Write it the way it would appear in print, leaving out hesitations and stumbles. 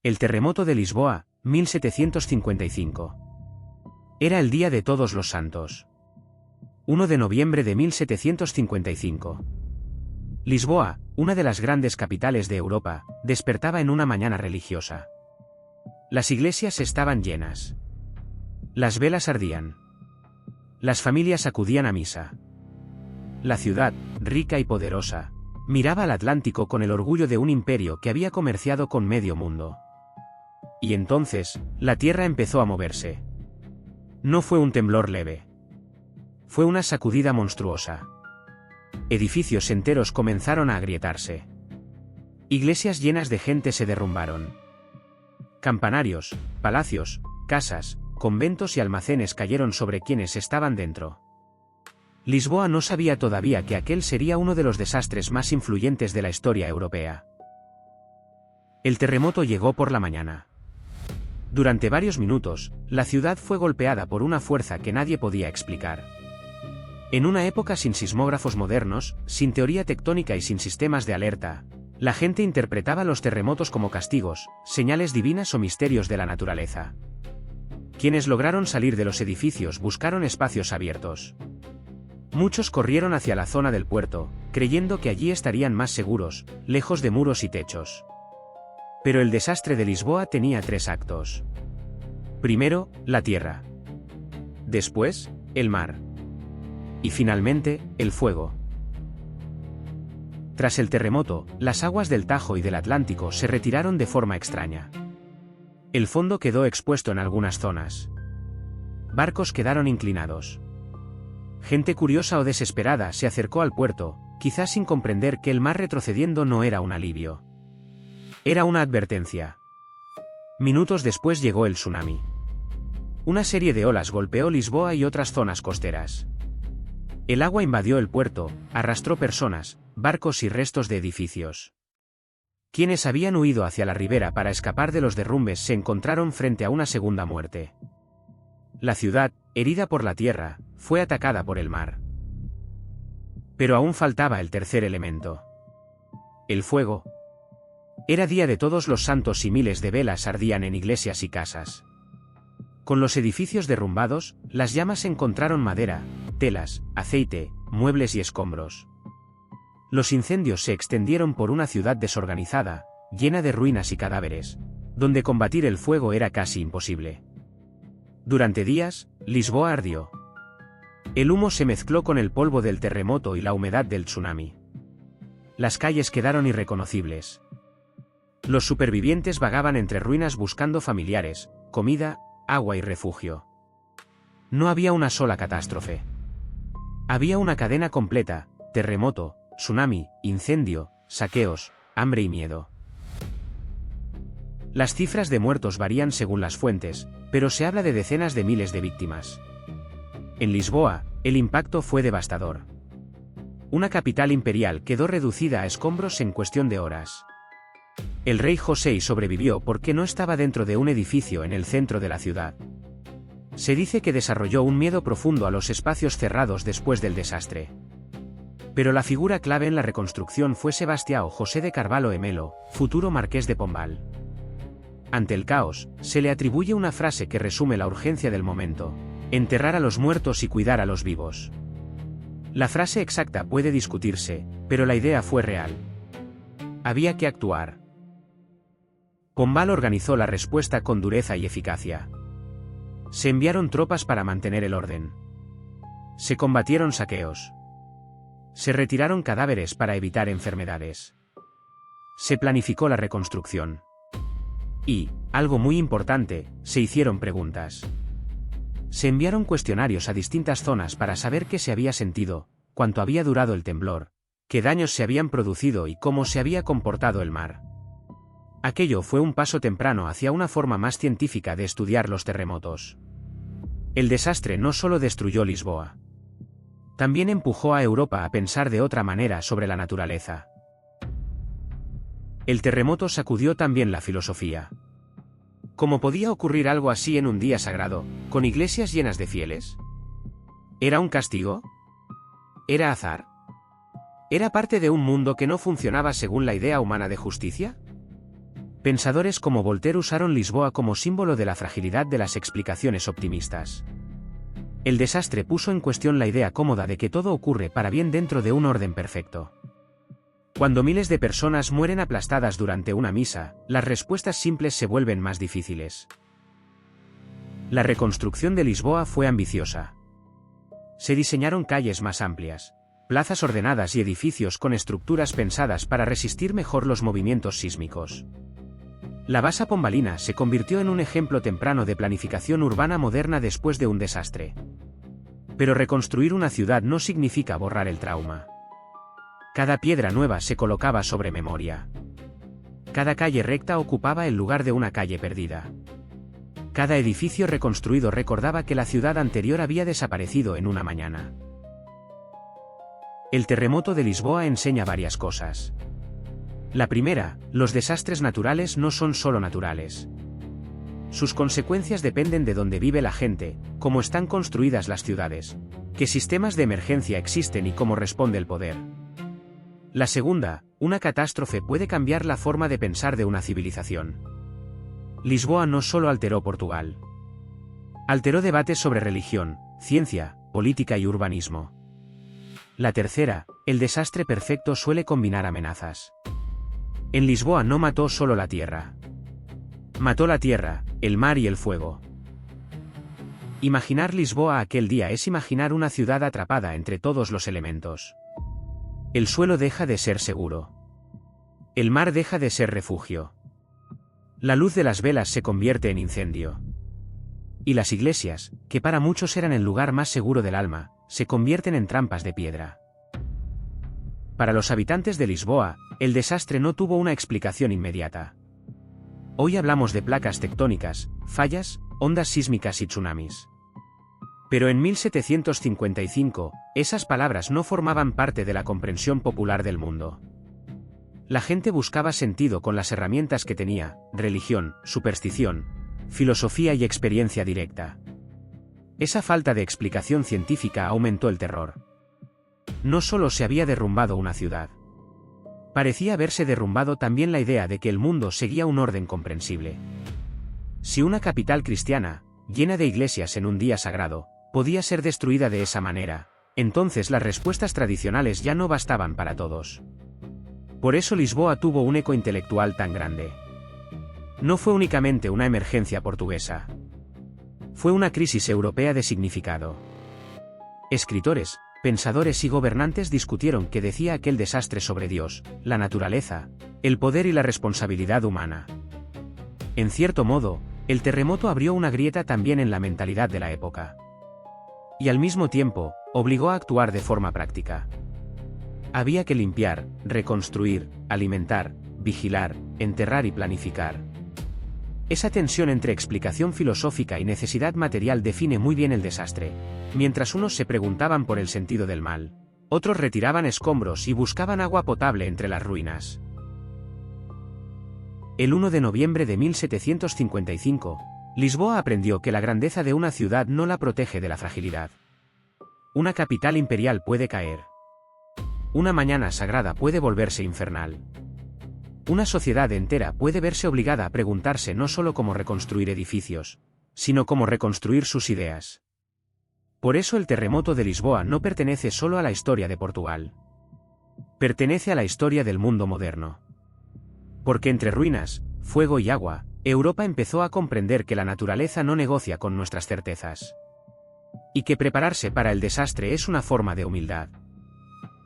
El terremoto de Lisboa, 1755. Era el día de Todos los Santos. 1 de noviembre de 1755. Lisboa, una de las grandes capitales de Europa, despertaba en una mañana religiosa. Las iglesias estaban llenas. Las velas ardían. Las familias acudían a misa. La ciudad, rica y poderosa, miraba al Atlántico con el orgullo de un imperio que había comerciado con medio mundo. Y entonces, la tierra empezó a moverse. No fue un temblor leve. Fue una sacudida monstruosa. Edificios enteros comenzaron a agrietarse. Iglesias llenas de gente se derrumbaron. Campanarios, palacios, casas, conventos y almacenes cayeron sobre quienes estaban dentro. Lisboa no sabía todavía que aquel sería uno de los desastres más influyentes de la historia europea. El terremoto llegó por la mañana. Durante varios minutos, la ciudad fue golpeada por una fuerza que nadie podía explicar. En una época sin sismógrafos modernos, sin teoría tectónica y sin sistemas de alerta, la gente interpretaba los terremotos como castigos, señales divinas o misterios de la naturaleza. Quienes lograron salir de los edificios buscaron espacios abiertos. Muchos corrieron hacia la zona del puerto, creyendo que allí estarían más seguros, lejos de muros y techos. Pero el desastre de Lisboa tenía 3 actos. Primero, la tierra. Después, el mar. Y finalmente, el fuego. Tras el terremoto, las aguas del Tajo y del Atlántico se retiraron de forma extraña. El fondo quedó expuesto en algunas zonas. Barcos quedaron inclinados. Gente curiosa o desesperada se acercó al puerto, quizás sin comprender que el mar retrocediendo no era un alivio. Era una advertencia. Minutos después llegó el tsunami. Una serie de olas golpeó Lisboa y otras zonas costeras. El agua invadió el puerto, arrastró personas, barcos y restos de edificios. Quienes habían huido hacia la ribera para escapar de los derrumbes se encontraron frente a una segunda muerte. La ciudad, herida por la tierra, fue atacada por el mar. Pero aún faltaba el tercer elemento. El fuego. Era día de Todos los Santos y miles de velas ardían en iglesias y casas. Con los edificios derrumbados, las llamas encontraron madera, telas, aceite, muebles y escombros. Los incendios se extendieron por una ciudad desorganizada, llena de ruinas y cadáveres, donde combatir el fuego era casi imposible. Durante días, Lisboa ardió. El humo se mezcló con el polvo del terremoto y la humedad del tsunami. Las calles quedaron irreconocibles. Los supervivientes vagaban entre ruinas buscando familiares, comida, agua y refugio. No había una sola catástrofe. Había una cadena completa: terremoto, tsunami, incendio, saqueos, hambre y miedo. Las cifras de muertos varían según las fuentes, pero se habla de decenas de miles de víctimas. En Lisboa, el impacto fue devastador. Una capital imperial quedó reducida a escombros en cuestión de horas. El rey José sobrevivió porque no estaba dentro de un edificio en el centro de la ciudad. Se dice que desarrolló un miedo profundo a los espacios cerrados después del desastre. Pero la figura clave en la reconstrucción fue Sebastião José de Carvalho e Melo, futuro marqués de Pombal. Ante el caos, se le atribuye una frase que resume la urgencia del momento: enterrar a los muertos y cuidar a los vivos. La frase exacta puede discutirse, pero la idea fue real. Había que actuar. Pombal organizó la respuesta con dureza y eficacia. Se enviaron tropas para mantener el orden. Se combatieron saqueos. Se retiraron cadáveres para evitar enfermedades. Se planificó la reconstrucción. Y, algo muy importante, se hicieron preguntas. Se enviaron cuestionarios a distintas zonas para saber qué se había sentido, cuánto había durado el temblor, qué daños se habían producido y cómo se había comportado el mar. Aquello fue un paso temprano hacia una forma más científica de estudiar los terremotos. El desastre no solo destruyó Lisboa. También empujó a Europa a pensar de otra manera sobre la naturaleza. El terremoto sacudió también la filosofía. ¿Cómo podía ocurrir algo así en un día sagrado, con iglesias llenas de fieles? ¿Era un castigo? ¿Era azar? ¿Era parte de un mundo que no funcionaba según la idea humana de justicia? Pensadores como Voltaire usaron Lisboa como símbolo de la fragilidad de las explicaciones optimistas. El desastre puso en cuestión la idea cómoda de que todo ocurre para bien dentro de un orden perfecto. Cuando miles de personas mueren aplastadas durante una misa, las respuestas simples se vuelven más difíciles. La reconstrucción de Lisboa fue ambiciosa. Se diseñaron calles más amplias, plazas ordenadas y edificios con estructuras pensadas para resistir mejor los movimientos sísmicos. La Bassa Pombalina se convirtió en un ejemplo temprano de planificación urbana moderna después de un desastre. Pero reconstruir una ciudad no significa borrar el trauma. Cada piedra nueva se colocaba sobre memoria. Cada calle recta ocupaba el lugar de una calle perdida. Cada edificio reconstruido recordaba que la ciudad anterior había desaparecido en una mañana. El terremoto de Lisboa enseña varias cosas. La primera, los desastres naturales no son solo naturales. Sus consecuencias dependen de dónde vive la gente, cómo están construidas las ciudades, qué sistemas de emergencia existen y cómo responde el poder. La segunda, una catástrofe puede cambiar la forma de pensar de una civilización. Lisboa no solo alteró Portugal. Alteró debates sobre religión, ciencia, política y urbanismo. La tercera, el desastre perfecto suele combinar amenazas. En Lisboa no mató solo la tierra. Mató la tierra, el mar y el fuego. Imaginar Lisboa aquel día es imaginar una ciudad atrapada entre todos los elementos. El suelo deja de ser seguro. El mar deja de ser refugio. La luz de las velas se convierte en incendio. Y las iglesias, que para muchos eran el lugar más seguro del alma, se convierten en trampas de piedra. Para los habitantes de Lisboa, el desastre no tuvo una explicación inmediata. Hoy hablamos de placas tectónicas, fallas, ondas sísmicas y tsunamis. Pero en 1755, esas palabras no formaban parte de la comprensión popular del mundo. La gente buscaba sentido con las herramientas que tenía: religión, superstición, filosofía y experiencia directa. Esa falta de explicación científica aumentó el terror. No solo se había derrumbado una ciudad. Parecía haberse derrumbado también la idea de que el mundo seguía un orden comprensible. Si una capital cristiana, llena de iglesias en un día sagrado, podía ser destruida de esa manera, entonces las respuestas tradicionales ya no bastaban para todos. Por eso Lisboa tuvo un eco intelectual tan grande. No fue únicamente una emergencia portuguesa. Fue una crisis europea de significado. Escritores, pensadores y gobernantes discutieron qué decía aquel desastre sobre Dios, la naturaleza, el poder y la responsabilidad humana. En cierto modo, el terremoto abrió una grieta también en la mentalidad de la época. Y al mismo tiempo, obligó a actuar de forma práctica. Había que limpiar, reconstruir, alimentar, vigilar, enterrar y planificar. Esa tensión entre explicación filosófica y necesidad material define muy bien el desastre. Mientras unos se preguntaban por el sentido del mal, otros retiraban escombros y buscaban agua potable entre las ruinas. El 1 de noviembre de 1755, Lisboa aprendió que la grandeza de una ciudad no la protege de la fragilidad. Una capital imperial puede caer. Una mañana sagrada puede volverse infernal. Una sociedad entera puede verse obligada a preguntarse no solo cómo reconstruir edificios, sino cómo reconstruir sus ideas. Por eso el terremoto de Lisboa no pertenece solo a la historia de Portugal. Pertenece a la historia del mundo moderno. Porque entre ruinas, fuego y agua, Europa empezó a comprender que la naturaleza no negocia con nuestras certezas. Y que prepararse para el desastre es una forma de humildad.